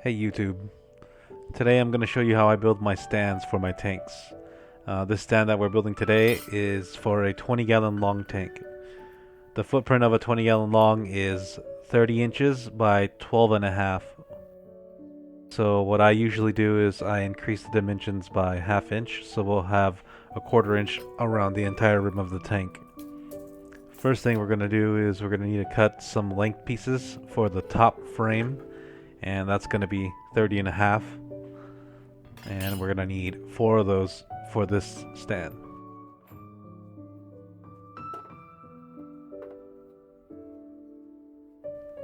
Hey YouTube. Today I'm going to show you how I build my stands for my tanks. This stand that we're building today is for a 20-gallon long tank. The footprint of a 20-gallon long is 30 inches by 12 and a half. So what I usually do is I increase the dimensions by ½ inch, so we'll have a ½ inch around the entire rim of the tank. First thing we're going to do is we're going to need to cut some length pieces for the top frame, and that's going to be 30 and a half. And we're gonna need 4 of those for this stand.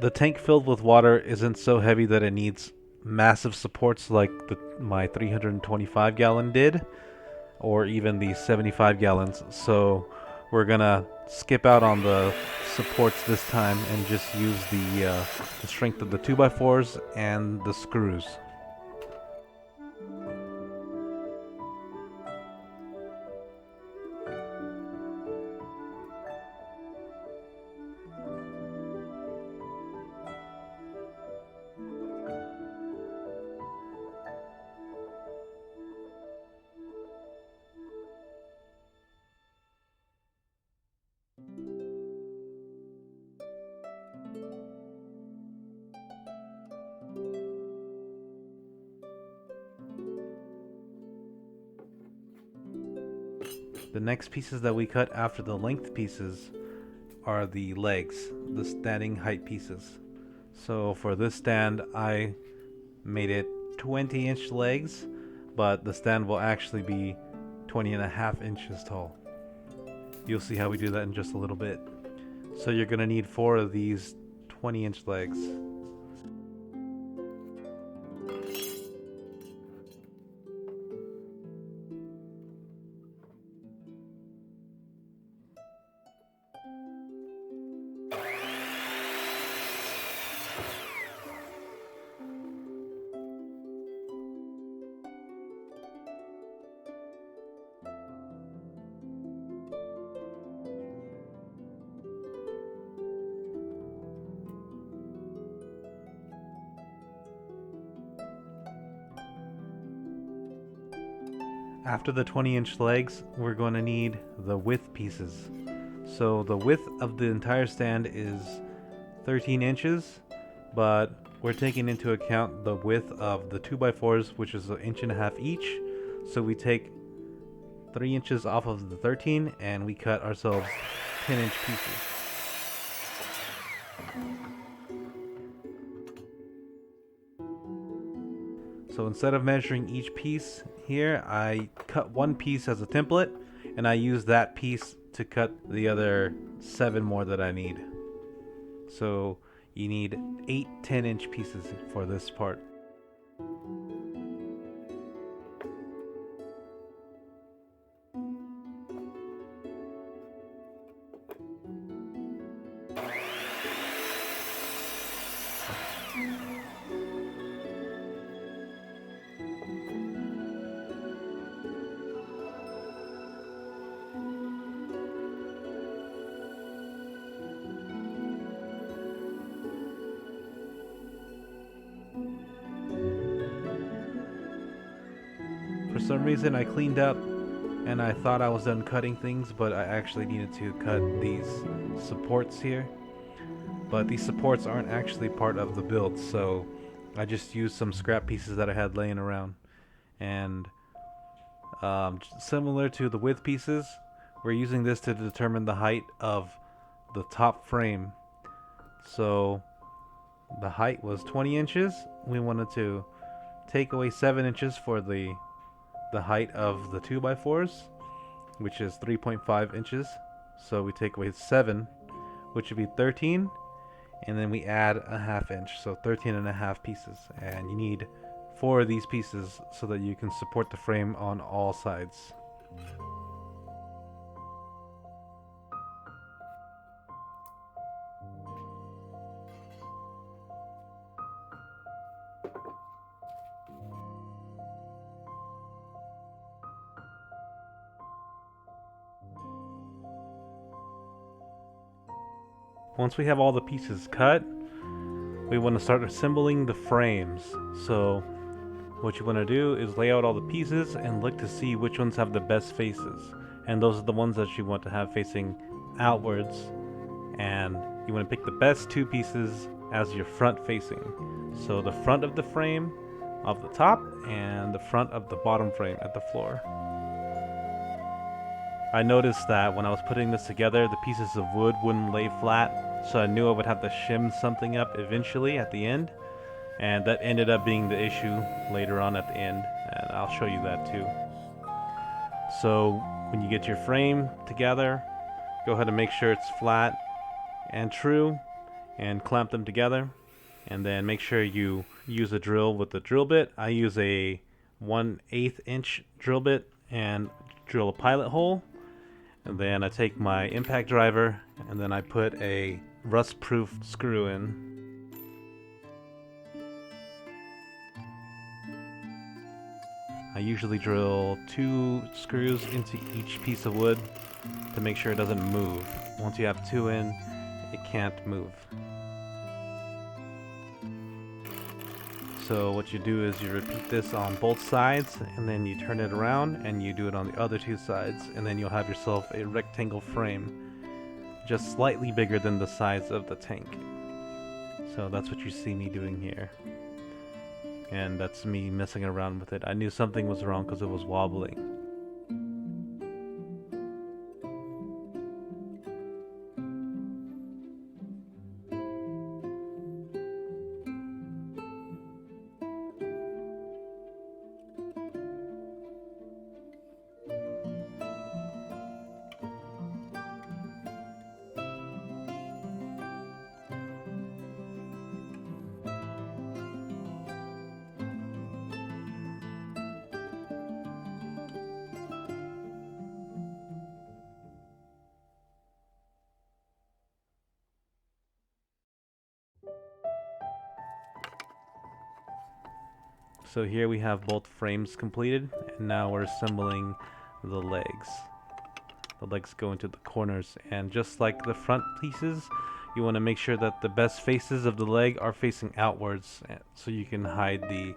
The tank filled with water isn't so heavy that it needs massive supports like my 325 gallon did, or even the 75 gallons, so we're gonna skip out on the supports this time and just use the strength of the 2x4s and the screws. The next pieces that we cut after the length pieces are the legs, the standing height pieces. So for this stand, I made it 20-inch legs, but the stand will actually be 20 and a half inches tall. You'll see how we do that in just a little bit. So you're going to need 4 of these 20-inch legs. After the 20-inch legs, we're going to need the width pieces. So the width of the entire stand is 13 inches, but we're taking into account the width of the 2x4s, which is 1.5 inches each. So we take 3 inches off of the 13 and we cut ourselves 10-inch pieces. So instead of measuring each piece here, I cut one piece as a template, and I use that piece to cut the other 7 more that I need. So you need 8 10-inch pieces for this part. For some reason I cleaned up and I thought I was done cutting things, but I actually needed to cut these supports here. But these supports aren't actually part of the build, so I just used some scrap pieces that I had laying around. And similar to the width pieces, we're using this to determine the height of the top frame. So the height was 20 inches. We wanted to take away 7 inches for the height of the 2x4s, which is 3.5 inches. So we take away 7, which would be 13, and then we add a ½ inch, so 13 and a half pieces. And you need 4 of these pieces so that you can support the frame on all sides. Once we have all the pieces cut, we want to start assembling the frames. So what you want to do is lay out all the pieces and look to see which ones have the best faces. And those are the ones that you want to have facing outwards. And you want to pick the best two pieces as your front facing. So the front of the frame of the top and the front of the bottom frame at the floor. I noticed that when I was putting this together, the pieces of wood wouldn't lay flat, so I knew I would have to shim something up eventually at the end, and that ended up being the issue later on at the end, and I'll show you that too. So when you get your frame together, go ahead and make sure it's flat and true, and clamp them together, and then make sure you use a drill with the drill bit. I use a 1/8 inch drill bit and drill a pilot hole. And then I take my impact driver and then I put a rust-proof screw in. I usually drill 2 screws into each piece of wood to make sure it doesn't move. Once you have 2 in, it can't move. So what you do is you repeat this on both sides, and then you turn it around and you do it on the other 2 sides, and then you'll have yourself a rectangle frame just slightly bigger than the size of the tank. So that's what you see me doing here, and that's me messing around with it. I knew something was wrong because it was wobbling. So here we have both frames completed, and now we're assembling the legs. The legs go into the corners, and just like the front pieces, you want to make sure that the best faces of the leg are facing outwards, so you can hide the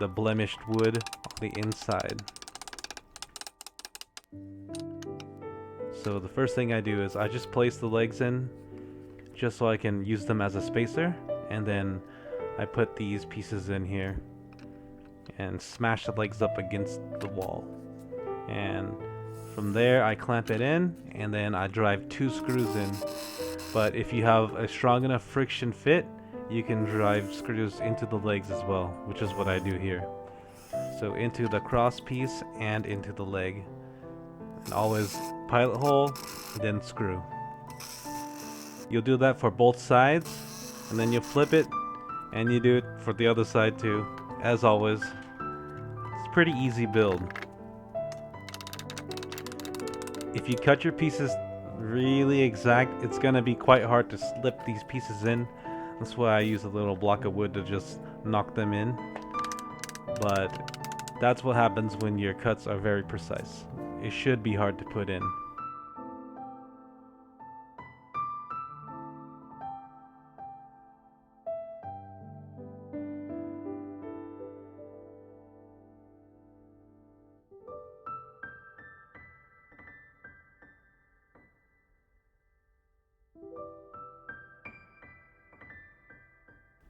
blemished wood on the inside. So the first thing I do is I just place the legs in just so I can use them as a spacer, and then I put these pieces in here and smash the legs up against the wall, and from there I clamp it in, and then I drive 2 screws in. But if you have a strong enough friction fit, you can drive screws into the legs as well, which is what I do here. So into the cross piece and into the leg, and always pilot hole, then screw. You'll do that for both sides, and then you flip it and you do it for the other side too, as always. It's a pretty easy build. If you cut your pieces really exact, it's gonna be quite hard to slip these pieces in. That's why I use a little block of wood to just knock them in. But that's what happens when your cuts are very precise. It should be hard to put in.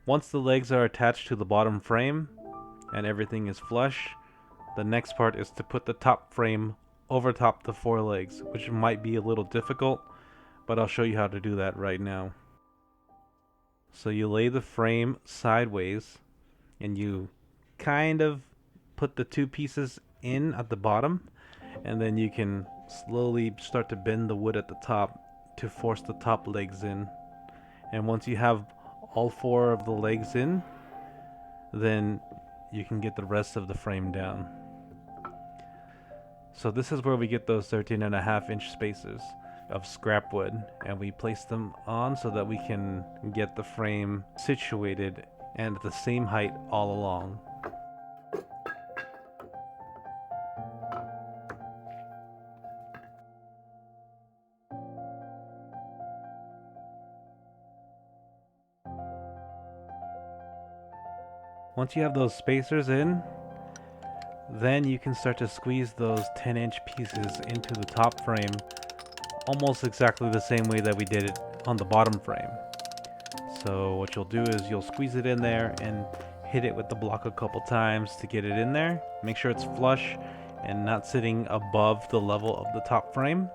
Once the legs are attached to the bottom frame and everything is flush, the next part is to put the top frame over top the 4 legs, which might be a little difficult, but I'll show you how to do that right now. So you lay the frame sideways and you kind of put the 2 pieces in at the bottom, and then you can slowly start to bend the wood at the top to force the top legs in. And once you have all 4 of the legs in, then you can get the rest of the frame down. So this is where we get those 13.5-inch spacers of scrap wood, and we place them on so that we can get the frame situated and at the same height all along. Once you have those spacers in, then you can start to squeeze those 10-inch pieces into the top frame almost exactly the same way that we did it on the bottom frame. So what you'll do is you'll squeeze it in there and hit it with the block a couple times to get it in there. Make sure it's flush and not sitting above the level of the top frame.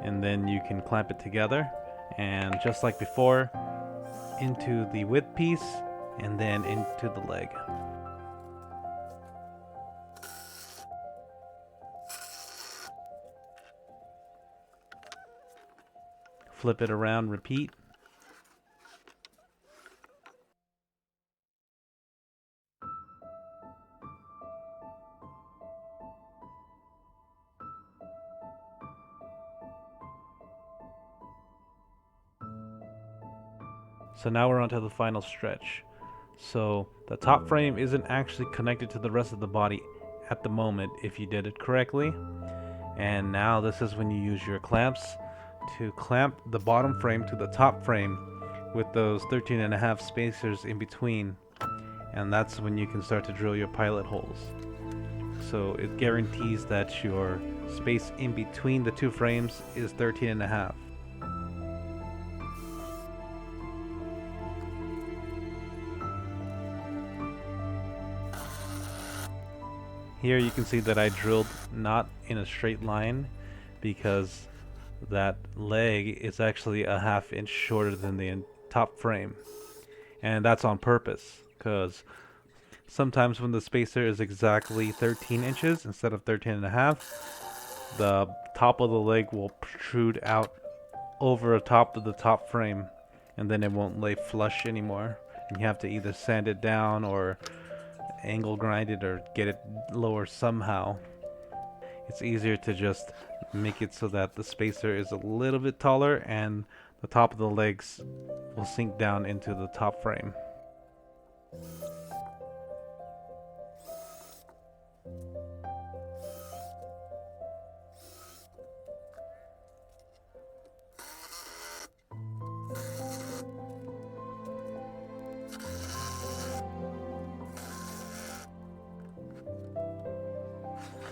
And then you can clamp it together, and just like before, into the width piece and then into the leg. Flip it around, repeat. So now we're onto the final stretch. So the top frame isn't actually connected to the rest of the body at the moment if you did it correctly. And now this is when you use your clamps to clamp the bottom frame to the top frame with those 13.5 spacers in between. And that's when you can start to drill your pilot holes. So it guarantees that your space in between the two frames is 13.5. Here you can see that I drilled not in a straight line because that leg is actually a ½ inch shorter than the top frame. And that's on purpose because sometimes when the spacer is exactly 13 inches instead of 13.5, the top of the leg will protrude out over the top of the top frame, and then it won't lay flush anymore. And you have to either sand it down or angle grind it or get it lower somehow. It's easier to just make it so that the spacer is a little bit taller and the top of the legs will sink down into the top frame.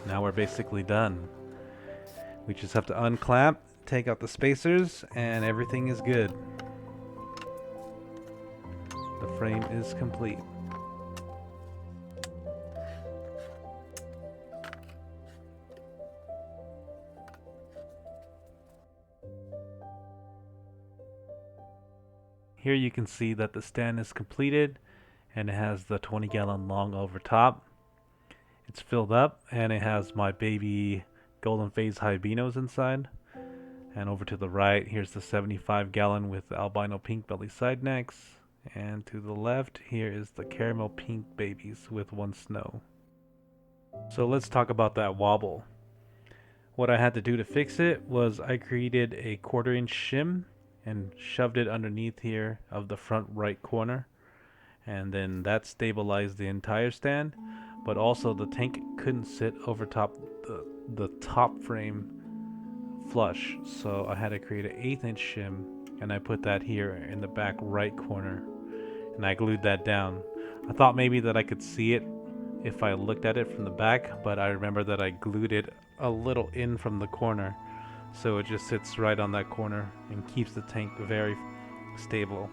Now we're basically done. We just have to unclamp, take out the spacers, and everything is good. The frame is complete. Here you can see that the stand is completed and it has the 20-gallon long over top. It's filled up and it has my baby golden phase hybenos inside. And over to the right, here's the 75-gallon with the albino pink belly side necks. And to the left, here is the caramel pink babies with one snow. So let's talk about that wobble. What I had to do to fix it was I created a 1/4 inch shim and shoved it underneath here of the front right corner. And then that stabilized the entire stand, but also the tank couldn't sit over top the top frame flush, so I had to create an 1/8 inch shim, and I put that here in the back right corner, and I glued that down. I thought maybe that I could see it if I looked at it from the back, but I remember that I glued it a little in from the corner, so it just sits right on that corner and keeps the tank very stable.